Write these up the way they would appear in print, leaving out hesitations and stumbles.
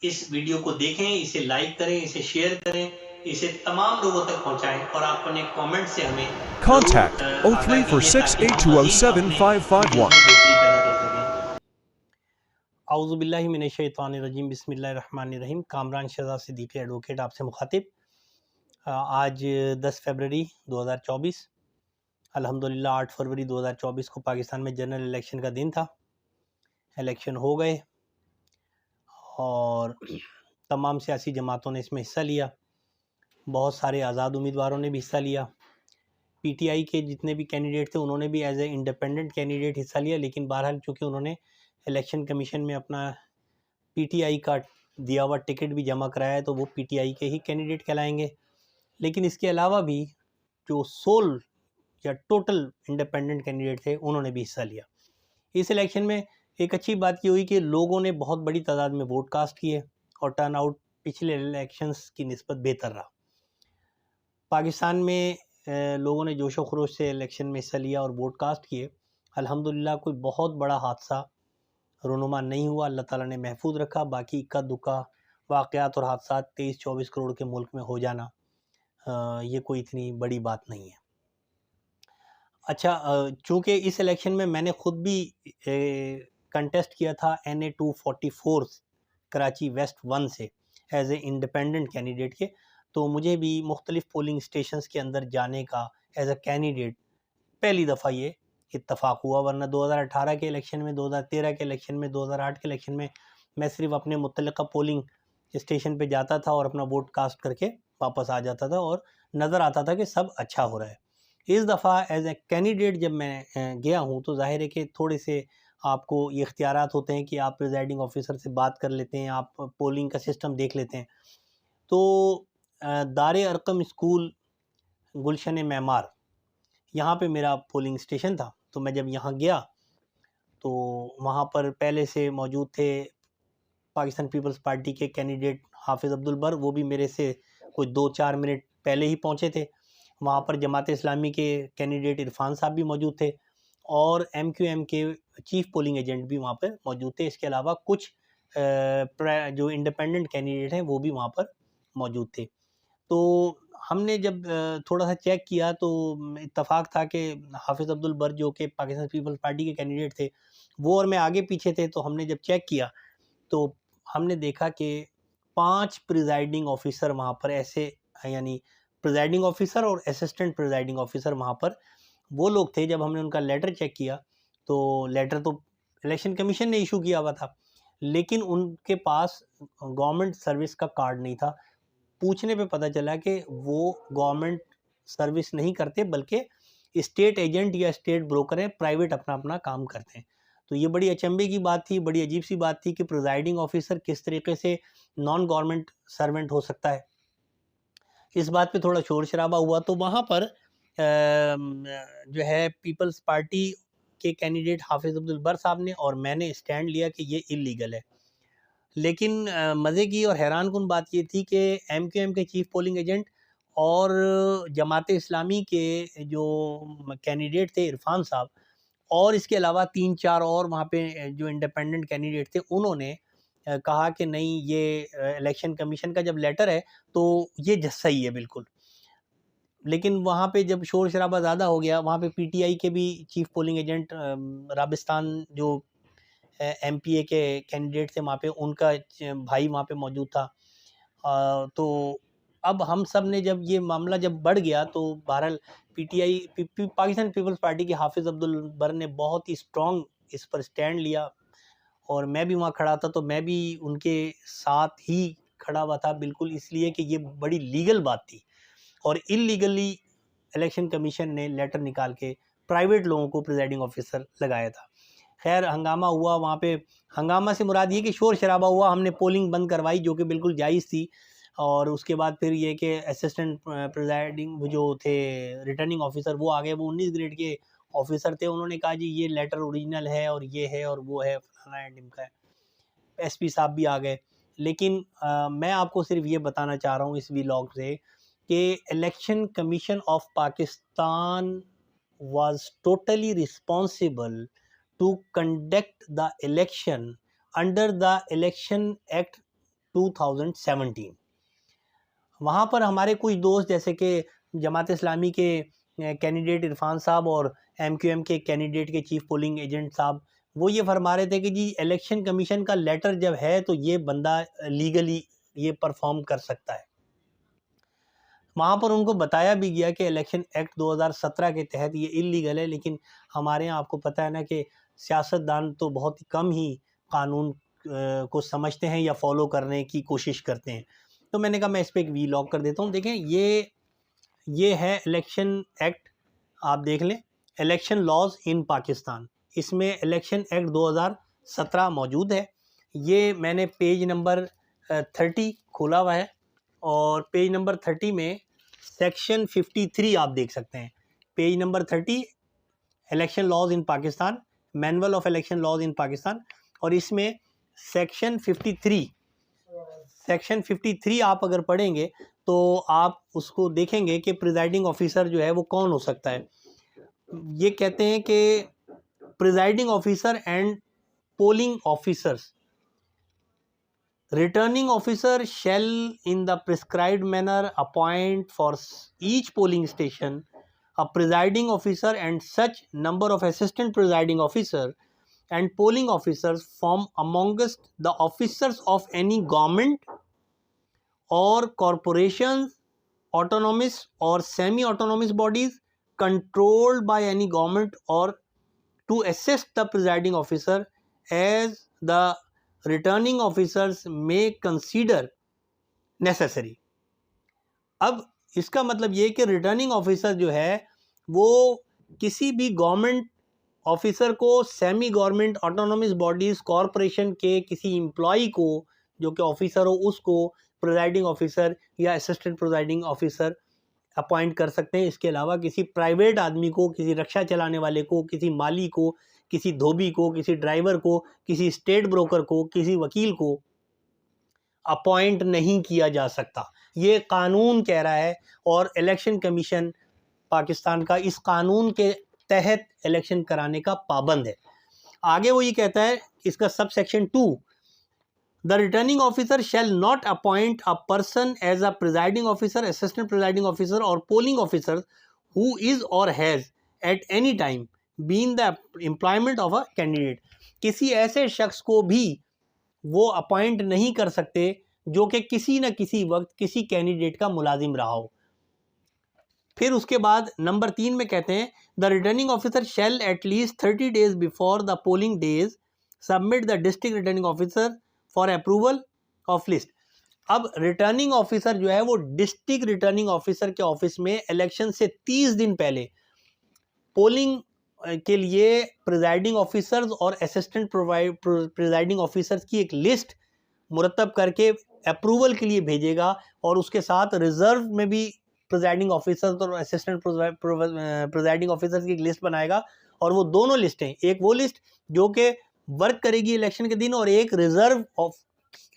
इस वीडियो को देखें, इसे लाइक करें, इसे शेयर करें, इसे तमाम लोगों तक पहुंचाएं और आप अपने कमेंट से हमें Contact ज़रूर आगाह कीजिए ताकि हम मज़ीद अपने वीडियोज़ 034682075551. में बेहतरी पैदा कर सकें। औज़ुबिल्लाहि मिनश्शैतानिर्रजीम बिस्मिल्लाहिर्रहमानिर्रहीम। कामरान शहज़ाद सिद्दीकी एडवोकेट आपसे मुखातिब। आज 10 फरवरी 2024 अल्हम्दुलिल्लाह 8 फरवरी 2024 को पाकिस्तान में जनरल इलेक्शन का दिन था। इलेक्शन हो गए और तमाम सियासी जमातों ने इसमें हिस्सा लिया। बहुत सारे आज़ाद उम्मीदवारों ने भी हिस्सा लिया। पीटीआई के जितने भी कैंडिडेट थे उन्होंने भी एज ए इंडिपेंडेंट कैंडिडेट हिस्सा लिया, लेकिन बहरहाल चूँकि उन्होंने इलेक्शन कमीशन में अपना पीटीआई का दिया हुआ टिकट भी जमा कराया है तो वो पीटीआई के ही कैंडिडेट कहलाएंगे। लेकिन इसके अलावा भी जो सोल या टोटल इंडिपेंडेंट कैंडिडेट थे उन्होंने भी हिस्सा लिया। इस इलेक्शन में एक अच्छी बात ये हुई कि लोगों ने बहुत बड़ी तादाद में वोट कास्ट किए और टर्नआउट पिछले इलेक्शंस की निस्बत बेहतर रहा। पाकिस्तान में लोगों ने जोशो खरोश से इलेक्शन में हिस्सा लिया और वोट कास्ट किए। अल्हम्दुलिल्लाह कोई बहुत बड़ा हादसा रोनुमा नहीं हुआ, अल्लाह ताला ने महफूज रखा। बाकी इक्का दुक्का वाक़यात और हादसा 23-24 करोड़ के मुल्क में हो जाना ये कोई इतनी बड़ी बात नहीं है। अच्छा, चूँकि इस इलेक्शन में मैंने ख़ुद भी कंटेस्ट किया था NA 244 कराची वेस्ट 1 से एज ए इंडिपेंडेंट कैंडिडेट के, तो मुझे भी मुख्तलिफ़ पोलिंग स्टेशंस के अंदर जाने का एज अ कैंडिडेट पहली दफ़ा ये इत्तफ़ाक़ हुआ। वरना 2018 के इलेक्शन में, 2013 के इलेक्शन में, 2008 के इलेक्शन में मैं सिर्फ अपने मुतल्लिक़ा पोलिंग स्टेशन पे जाता था और अपना वोट कास्ट करके वापस आ जाता था और नज़र आता था कि सब अच्छा हो रहा है। इस दफ़ा एज ए कैंडिडेट जब मैं गया हूँ तो ज़ाहिर है कि थोड़े से आपको ये इख्तियारात होते हैं कि आप प्रिज़ाइडिंग ऑफिसर से बात कर लेते हैं, आप पोलिंग का सिस्टम देख लेते हैं। तो दार अरकम स्कूल गुलशन मेमार यहाँ पे मेरा पोलिंग स्टेशन था। तो मैं जब यहाँ गया तो वहाँ पर पहले से मौजूद थे पाकिस्तान पीपल्स पार्टी के कैंडिडेट हाफिज़ अब्दुल बर, वो भी मेरे से कुछ 2-4 मिनट पहले ही पहुँचे थे। वहाँ पर जमात इस्लामी के कैंडिडेट इरफान साहब भी मौजूद थे और MQM के चीफ पोलिंग एजेंट भी वहाँ पर मौजूद थे। इसके अलावा कुछ जो इंडिपेंडेंट कैंडिडेट हैं वो भी वहाँ पर मौजूद थे। तो हमने जब थोड़ा सा चेक किया तो इत्तफाक था कि हाफिज़ अब्दुल बर जो कि पाकिस्तान पीपल्स पार्टी के कैंडिडेट थे वो और मैं आगे पीछे थे। तो हमने जब चेक किया तो हमने देखा कि 5 प्रिज़ाइडिंग ऑफिसर वहाँ पर ऐसे, यानी प्रिज़ाइडिंग ऑफिसर और असिस्टेंट प्रिज़ाइडिंग ऑफिसर वहाँ पर वो लोग थे। जब हमने उनका लेटर चेक किया तो लेटर तो इलेक्शन कमीशन ने इशू किया हुआ था, लेकिन उनके पास गवर्नमेंट सर्विस का कार्ड नहीं था। पूछने पे पता चला कि वो गवर्नमेंट सर्विस नहीं करते बल्कि स्टेट एजेंट या स्टेट ब्रोकर हैं, प्राइवेट अपना अपना काम करते हैं। तो ये बड़ी अचंभे की बात थी, बड़ी अजीब सी बात थी कि प्रिज़ाइडिंग ऑफिसर किस तरीके से नॉन गवर्नमेंट सर्वेंट हो सकता है। इस बात पे थोड़ा शोर शराबा हुआ तो वहाँ पर जो है पीपल्स पार्टी के कैंडिडेट हाफिज़ अब्दुल बर साहब ने और मैंने स्टैंड लिया कि ये इल्लीगल है। लेकिन मज़े की और हैरानकुन बात ये थी कि MQM के चीफ पोलिंग एजेंट और जमात इस्लामी के जो कैंडिडेट थे इरफान साहब और इसके अलावा 3-4 और वहाँ पे जो इंडिपेंडेंट कैंडिडेट थे उन्होंने कहा कि नहीं, ये इलेक्शन कमीशन का जब लेटर है तो ये सही है बिल्कुल। लेकिन वहाँ पे जब शोर शराबा ज़्यादा हो गया, वहाँ पे पीटीआई के भी चीफ पोलिंग एजेंट राबिस्तान जो MPA के कैंडिडेट थे वहाँ पे, उनका भाई वहाँ पे मौजूद था। तो अब हम सब ने जब ये मामला जब बढ़ गया तो बहरहाल पीटीआई पाकिस्तान पीपल्स पार्टी के हाफिज़ अब्दुल बर ने बहुत ही स्ट्रॉन्ग इस पर स्टैंड लिया और मैं भी वहाँ खड़ा था। तो मैं भी उनके साथ ही खड़ा हुआ था, बिल्कुल इसलिए कि ये बड़ी लीगल बात थी और इल्लीगली इलेक्शन कमीशन ने लेटर निकाल के प्राइवेट लोगों को प्रिजाइडिंग ऑफिसर लगाया था। खैर हंगामा हुआ वहाँ पे। हंगामा से मुराद ये कि शोर शराबा हुआ, हमने पोलिंग बंद करवाई जो कि बिल्कुल जायज़ थी। और उसके बाद फिर ये कि असिस्टेंट प्रिजाइडिंग जो थे रिटर्निंग ऑफिसर वो आ गए, वो 19 ग्रेड के ऑफिसर थे। उन्होंने कहा जी ये लेटर ओरिजिनल है और ये है और वो है, फलाना है ढिमका है। SP साहब भी आ गए। लेकिन मैं आपको सिर्फ ये बताना चाह रहा हूँ इस व्लॉग से कि election commission of Pakistan was totally responsible to conduct the election under the Election Act 2017। वहाँ पर हमारे कुछ दोस्त जैसे कि जमात इस्लामी के कैंडिडेट इरफान साहब और MQM के कैंडिडेट के चीफ पोलिंग एजेंट साहब, वो ये फरमा रहे थे कि जी इलेक्शन कमीशन का लेटर जब है तो ये बंदा लीगली ये परफॉर्म कर सकता है। वहाँ पर उनको बताया भी गया कि इलेक्शन एक्ट 2017 के तहत ये इलीगल है, लेकिन हमारे यहाँ आपको पता है ना कि सियासतदान तो बहुत कम ही कानून को समझते हैं या फॉलो करने की कोशिश करते हैं। तो मैंने कहा मैं इस पर एक वीलॉग कर देता हूँ। देखें, ये है इलेक्शन एक्ट, आप देख लें, इलेक्शन लॉज इन पाकिस्तान। इसमें इलेक्शन एक्ट 2017 मौजूद है। ये मैंने पेज नंबर 30 खोला हुआ है और पेज नंबर 30 में सेक्शन 53 आप देख सकते हैं। Page number 30, election laws in Pakistan, manual of election laws in Pakistan, और इसमें सेक्शन 53 आप अगर पढ़ेंगे तो आप उसको देखेंगे कि प्रिजाइडिंग ऑफिसर जो है वो कौन हो सकता है। ये कहते हैं कि presiding officer and polling officers, returning officer shall in the prescribed manner appoint for each polling station a presiding officer and such number of assistant presiding officer and polling officers from amongst the officers of any government or corporations, autonomous or semi-autonomous bodies controlled by any government, or to assist the presiding officer as the returning officers में consider necessary. अब इसका मतलब ये कि returning officer जो है वो किसी भी गवर्नमेंट ऑफिसर को, semi government, autonomous bodies, corporation के किसी एम्प्लॉई को जो कि ऑफिसर हो उसको प्रिजाइडिंग ऑफिसर या असिस्टेंट प्रिजाइडिंग ऑफिसर अपॉइंट कर सकते हैं। इसके अलावा किसी प्राइवेट आदमी को, किसी रिक्शा चलाने वाले को, किसी माली को, किसी धोबी को, किसी ड्राइवर को, किसी स्टेट ब्रोकर को, किसी वकील को अपॉइंट नहीं किया जा सकता। ये कानून कह रहा है और इलेक्शन कमीशन पाकिस्तान का इस कानून के तहत इलेक्शन कराने का पाबंद है। आगे वो ये कहता है, इसका सब section 2, the returning officer shall not appoint a person as a presiding officer, assistant presiding officer और polling officer who is or has at any time been the employment of a candidate. किसी ऐसे शख्स को भी वो appoint नहीं कर सकते जो कि किसी न किसी वक्त किसी कैंडिडेट का मुलाजिम रहा हो। फिर उसके बाद नंबर 3 में कहते हैं, the returning officer shell at least 30 days before the polling days submit the district returning officer for approval of list. अब रिटर्निंग ऑफिसर जो है वो डिस्ट्रिक्ट रिटर्निंग ऑफिसर के ऑफिस में इलेक्शन से 30 दिन पहले पोलिंग के लिए प्रिजाइडिंग ऑफिसर्स और असिस्टेंट प्रिजाइडिंग ऑफिसर्स की एक लिस्ट मुरतब करके अप्रूवल के लिए भेजेगा, और उसके साथ रिजर्व में भी प्रिजाइडिंग ऑफिसर्स और असिस्टेंट प्रिजाइडिंग ऑफिसर्स की एक लिस्ट बनाएगा। और वो दोनों लिस्टें, एक वो लिस्ट जो कि वर्क करेगी इलेक्शन के दिन और एक रिजर्व ऑफ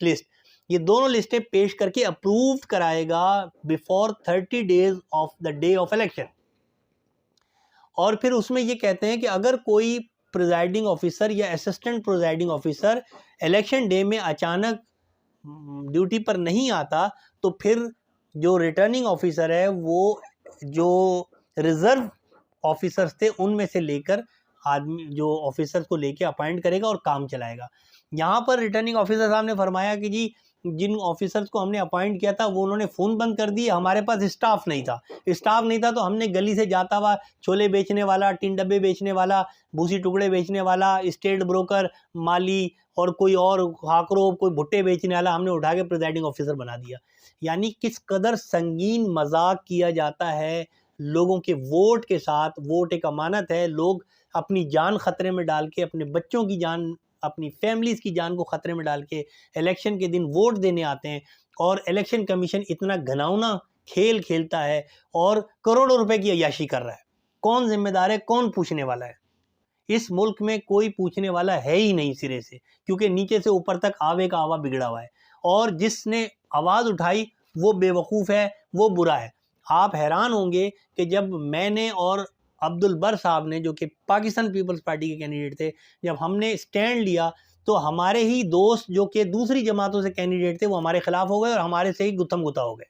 लिस्ट, ये दोनों लिस्टें पेश करके अप्रूव कराएगा before 30 days of the day of election. और फिर उसमें ये कहते हैं कि अगर कोई प्रिजाइडिंग ऑफिसर या assistant presiding officer election day में अचानक ड्यूटी पर नहीं आता तो फिर जो रिटर्निंग ऑफिसर है वो जो रिजर्व ऑफिसर्स थे उनमें से लेकर आदमी जो ऑफिसर्स को लेके अपॉइंट करेगा और काम चलाएगा। यहाँ पर रिटर्निंग ऑफिसर साहब ने फरमाया कि जी जिन ऑफिसर्स को हमने अपॉइंट किया था वो उन्होंने फ़ोन बंद कर दिए, हमारे पास स्टाफ नहीं था तो हमने गली से जाता हुआ छोले बेचने वाला, टिन डब्बे बेचने वाला, भूसी टुकड़े बेचने वाला, स्टेट ब्रोकर, माली और कोई और हाकरो, कोई भुट्टे बेचने वाला हमने उठा के प्रिजाइडिंग ऑफिसर बना दिया। यानी किस कदर संगीन मजाक किया जाता है लोगों के वोट के साथ। वोट एक अमानत है, लोग अपनी जान ख़तरे में डाल के, अपने बच्चों की जान, अपनी फैमिलीज़ की जान को ख़तरे में डाल के इलेक्शन के दिन वोट देने आते हैं, और इलेक्शन कमीशन इतना घिनौना खेल खेलता है और करोड़ों रुपए की अय्याशी कर रहा है। कौन जिम्मेदार है, कौन पूछने वाला है? इस मुल्क में कोई पूछने वाला है ही नहीं सिरे से, क्योंकि नीचे से ऊपर तक आवे का आवा बिगड़ा हुआ है, और जिसने आवाज़ उठाई वो बेवकूफ़ है, वो बुरा है। आप हैरान होंगे कि जब मैंने और अब्दुल बर साहब ने, जो कि पाकिस्तान पीपल्स पार्टी के कैंडिडेट थे, जब हमने स्टैंड लिया तो हमारे ही दोस्त जो कि दूसरी जमातों से कैंडिडेट थे वो हमारे खिलाफ हो गए और हमारे से ही गुत्थम गुत्था हो गए।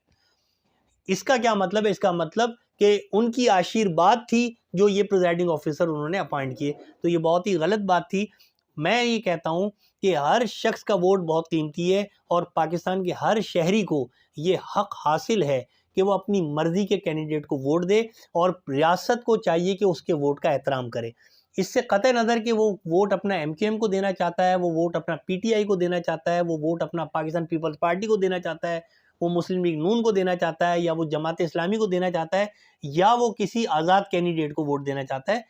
इसका क्या मतलब है? इसका मतलब कि उनकी आशीर्वाद थी जो ये प्रिजाइडिंग ऑफिसर उन्होंने अपॉइंट किए, तो ये बहुत ही गलत बात थी। मैं ये कहता हूँ कि हर शख्स का वोट बहुत कीमती है और पाकिस्तान के हर शहरी को ये हक हासिल है कि वो अपनी मर्ज़ी के कैंडिडेट को वोट दे और रियासत को चाहिए कि उसके वोट का एहतराम करे। इससे क़तई नज़र कि वो वोट अपना MKM को देना चाहता है, वो वोट अपना PTI को देना चाहता है, वो वोट अपना पाकिस्तान पीपल्स पार्टी को देना चाहता है, वो मुस्लिम लीग नून को देना चाहता है, या वो जमात इस्लामी को देना चाहता है, या वो किसी आज़ाद कैंडिडेट को वोट देना चाहता है।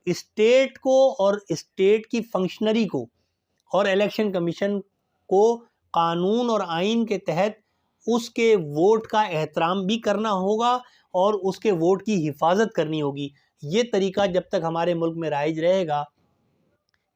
स्टेट को और स्टेट की फंक्शनरी को और इलेक्शन कमीशन को कानून और आइन के तहत उसके वोट का एहतराम भी करना होगा और उसके वोट की हिफाजत करनी होगी। ये तरीका जब तक हमारे मुल्क में राइज रहेगा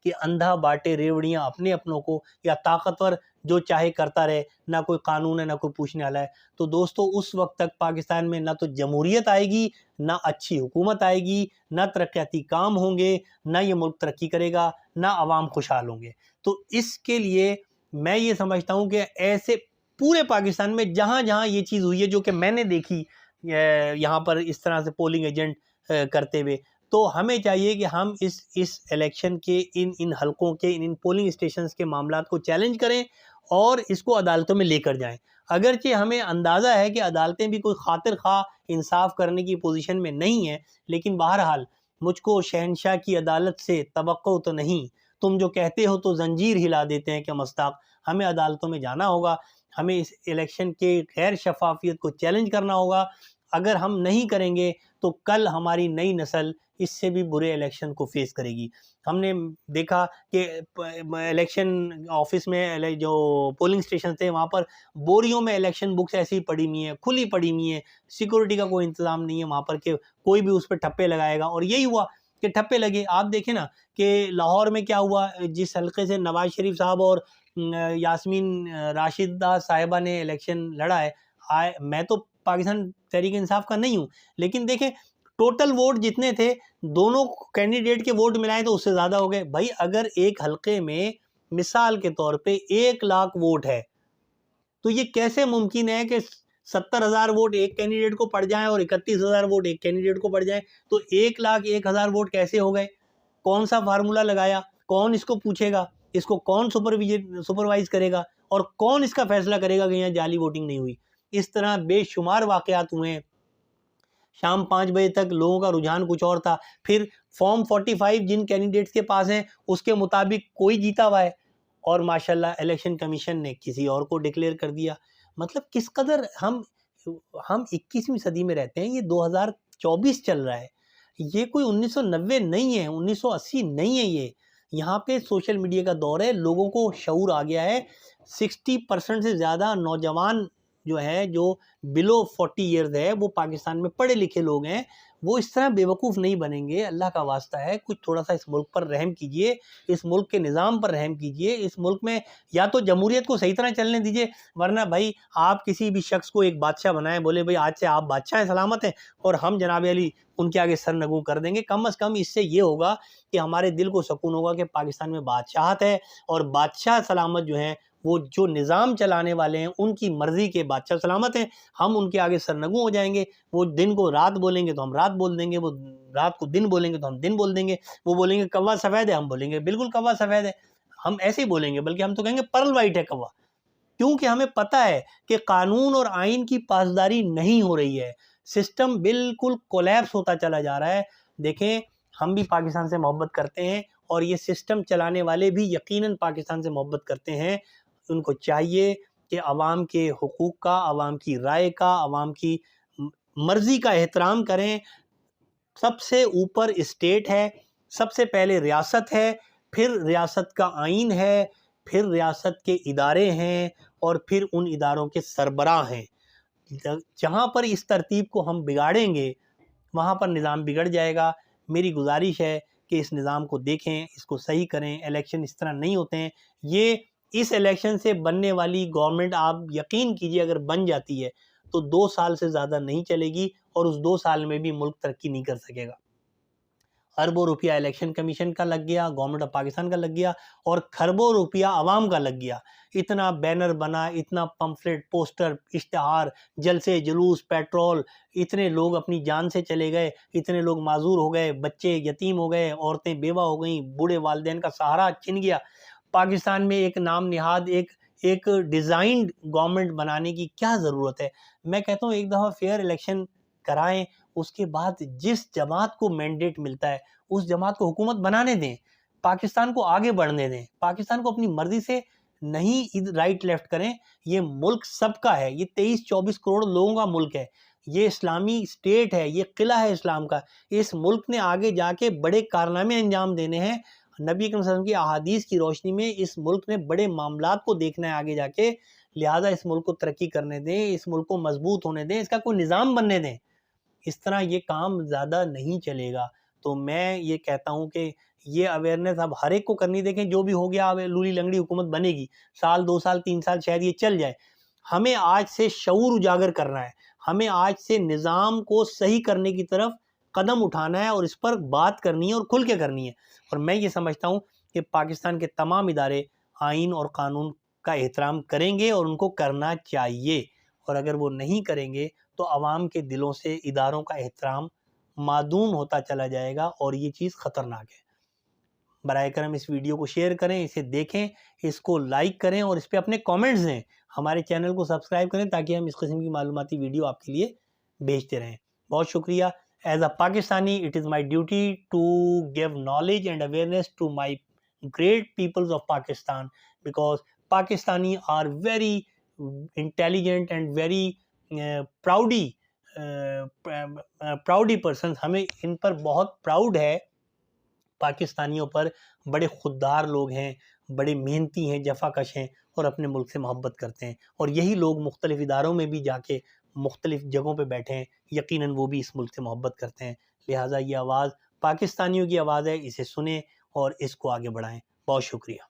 कि अंधा बांटे रेवड़ियाँ अपने अपनों को, या ताकतवर जो चाहे करता रहे, ना कोई कानून है ना कोई पूछने वाला है, तो दोस्तों उस वक्त तक पाकिस्तान में ना तो जमहूरियत आएगी, ना अच्छी हुकूमत आएगी, ना तरक्याती काम होंगे, ना ये मुल्क तरक्की करेगा, ना आवाम खुशहाल होंगे। तो इसके लिए मैं ये समझता हूँ कि ऐसे पूरे पाकिस्तान में जहाँ जहाँ ये चीज़ हुई है, जो कि मैंने देखी यहाँ पर इस तरह से पोलिंग एजेंट करते हुए, तो हमें चाहिए कि हम इस इलेक्शन के इन हलकों के इन पोलिंग स्टेशंस के मामलात को चैलेंज करें और इसको अदालतों में लेकर जाएं। अगरचे हमें अंदाज़ा है कि अदालतें भी कोई खातिर खा इंसाफ करने की पोजीशन में नहीं है, लेकिन बहरहाल मुझको शहनशाह की अदालत से तवक्को तो नहीं, तुम जो कहते हो तो जंजीर हिला देते हैं कि मस्ताक। हमें अदालतों में जाना होगा, हमें इस इलेक्शन के गैर शफाफियत को चैलेंज करना होगा। अगर हम नहीं करेंगे तो कल हमारी नई नस्ल इससे भी बुरे इलेक्शन को फेस करेगी। हमने देखा कि इलेक्शन ऑफिस में जो पोलिंग स्टेशन थे वहाँ पर बोरियों में इलेक्शन बुक्स ऐसी ही पड़ी हुई हैं, खुली पड़ी हुई हैं, सिक्योरिटी का कोई इंतज़ाम नहीं है वहाँ पर कि कोई भी उस पर ठप्पे लगाएगा, और यही हुआ कि ठप्पे लगे। आप देखें ना कि लाहौर में क्या हुआ, जिस हल्के से नवाज शरीफ साहब और यास्मीन राशिदा साहिबा ने इलेक्शन लड़ा है, मैं तो पाकिस्तान तहरीक इंसाफ का नहीं हूँ, लेकिन देखें टोटल वोट जितने थे दोनों कैंडिडेट के वोट मिलाएं तो उससे ज़्यादा हो गए। भाई अगर एक हलके में मिसाल के तौर पे 1 लाख वोट है, तो ये कैसे मुमकिन है कि 70,000 वोट एक कैंडिडेट को पड़ जाएं और 31,000 वोट एक कैंडिडेट को पड़ जाएं? तो 1,01,000 वोट कैसे हो गए? कौन सा फार्मूला लगाया? कौन इसको पूछेगा? इसको कौन सुपरवाइज करेगा? और कौन इसका फैसला करेगा कि यहाँ जाली वोटिंग नहीं हुई? इस तरह बेशुमार वाक़यात हुए हैं। शाम 5 बजे तक लोगों का रुझान कुछ और था, फिर फॉर्म 45 जिन कैंडिडेट्स के पास हैं उसके मुताबिक कोई जीता हुआ है, और माशाल्लाह इलेक्शन कमीशन ने किसी और को डिक्लेयर कर दिया। मतलब किस कदर हम 21वीं सदी में रहते हैं, ये 2024 चल रहा है, ये कोई 1990 नहीं है, 1980 नहीं है ये। यहाँ पे सोशल मीडिया का दौर है, लोगों को शऊर आ गया है। 60% से ज़्यादा नौजवान जो है, जो बिलो 40 ईयर्स है, वो पाकिस्तान में पढ़े लिखे लोग हैं, वो इस तरह बेवकूफ़ नहीं बनेंगे। अल्लाह का वास्ता है, कुछ थोड़ा सा इस मुल्क पर रहम कीजिए, इस मुल्क के निज़ाम पर रहम कीजिए। इस मुल्क में या तो जमहूरियत को सही तरह चलने दीजिए, वरना भाई आप किसी भी शख्स को एक बादशाह बनाएं, बोले भाई आज से आप बादशाह हैं, सलामत हैं, और हम जनाब अली उनके आगे सरनगू कर देंगे। कम अज़ कम इससे ये होगा कि हमारे दिल को सुकून होगा कि पाकिस्तान में बादशाहत है, और बादशाह सलामत जो हैं, वो जो निज़ाम चलाने वाले हैं उनकी मर्ज़ी के बादशाह सलामत हैं। हम उनके आगे सरनगू हो जाएंगे। वो दिन को रात बोलेंगे तो हम रात बोल देंगे, वो रात को दिन बोलेंगे तो हम दिन बोल देंगे। वो बोलेंगे कौवा सफ़ेद है, हम बोलेंगे बिल्कुल कौवा सफ़ेद है। हम ऐसे ही बोलेंगे, बल्कि हम तो कहेंगे पर्ल वाइट है कौवा, क्योंकि हमें पता है कि कानून और आइन की पासदारी नहीं हो रही है। सिस्टम बिल्कुल कोलैप्स होता चला जा रहा है। देखें, हम भी पाकिस्तान से मोहब्बत करते हैं और ये सिस्टम चलाने वाले भी यकीनन पाकिस्तान से मोहब्बत करते हैं। उनको चाहिए कि अवाम के हुकूक का, अवाम की राय का, अवाम की मर्ज़ी का एहतराम करें। सबसे ऊपर स्टेट है, सबसे पहले रियासत है, फिर रियासत का आइन है, फिर रियासत के इदारे हैं, और फिर उन इदारों के सरबराह हैं। जहाँ पर इस तरतीब को हम बिगाड़ेंगे वहाँ पर निज़ाम बिगड़ जाएगा। मेरी गुजारिश है कि इस निज़ाम को देखें, इसको सही करें। इलेक्शन इस तरह नहीं होते हैं। ये इस इलेक्शन से बनने वाली गवर्नमेंट, आप यकीन कीजिए अगर बन जाती है तो 2 साल से ज़्यादा नहीं चलेगी, और उस 2 साल में भी मुल्क तरक्की नहीं कर सकेगा। अरबों रुपया इलेक्शन कमीशन का लग गया, गवर्नमेंट ऑफ पाकिस्तान का लग गया, और खरबों रुपया आवाम का लग गया। इतना बैनर बना, इतना पम्फलेट, पोस्टर, इश्तहार, जलसे जुलूस, पेट्रोल, इतने लोग अपनी जान से चले गए, इतने लोग माजूर हो गए, बच्चे यतीम हो गए, औरतें बेवा हो गई, बूढ़े वालिदैन का सहारा छिन गया। पाकिस्तान में एक नाम निहाद एक डिज़ाइंड गवर्नमेंट बनाने की क्या ज़रूरत है? मैं कहता हूँ एक दफ़ा फेयर इलेक्शन कराएं, उसके बाद जिस जमात को मैंडेट मिलता है उस जमात को हुकूमत बनाने दें, पाकिस्तान को आगे बढ़ने दें, पाकिस्तान को अपनी मर्जी से नहीं राइट लेफ्ट करें। ये मुल्क सबका है, ये 23-24 करोड़ लोगों का मुल्क है, ये इस्लामी स्टेट है, ये किला है इस्लाम का। इस मुल्क ने आगे जाके बड़े कारनामे अंजाम देने हैं। नबी अकरम सल्लल्लाहु अलैहि वसल्लम की अहादीस की रोशनी में इस मुल्क ने बड़े मामलात को देखना है आगे जाके, लिहाजा इस मुल्क को तरक्की करने दें, इस मुल्क को मजबूत होने दें, इसका कोई निज़ाम बनने दें। इस तरह ये काम ज़्यादा नहीं चलेगा। तो मैं ये कहता हूँ कि ये अवेयरनेस अब हर एक को करनी। देखें जो भी हो गया, अब लूली लंगड़ी हुकूमत बनेगी, साल 2 साल 3 साल शायद ये चल जाए। हमें आज से शऊर उजागर करना है, हमें आज से निज़ाम को सही करने की तरफ कदम उठाना है और इस पर बात करनी है और खुल के करनी है। और मैं ये समझता हूँ कि पाकिस्तान के तमाम इदारे आइन और कानून का एहतराम करेंगे और उनको करना चाहिए, और अगर वो नहीं करेंगे तो आवाम के दिलों से इदारों का एहतराम मादूम होता चला जाएगा और ये चीज़ ख़तरनाक है। बराए करम इस वीडियो को शेयर करें, इसे देखें, इसको लाइक करें और इस पर अपने कमेंट्स दें। हमारे चैनल को सब्सक्राइब करें ताकि हम इस किस्म की मालूमाती वीडियो आपके लिए भेजते रहें। बहुत शुक्रिया। As a Pakistani, it is my duty to give knowledge and awareness to my great peoples of Pakistan, because Pakistani are very intelligent and very proudy persons। हमें इन पर बहुत प्राउड है, पाकिस्तानियों पर। बड़े खुददार लोग हैं, बड़े मेहनती हैं, जफाकश हैं और अपने मुल्क से मोहब्बत करते हैं, और यही लोग मुख्तलिफ़ इदारों में भी जाके मुख्तलिफ़ जगहों पे बैठे हैं, यकीनन वो भी इस मुल्क से मोहब्बत करते हैं। लिहाजा ये आवाज़ पाकिस्तानियों की आवाज़ है, इसे सुने और इसको आगे बढ़ाएं। बहुत शुक्रिया।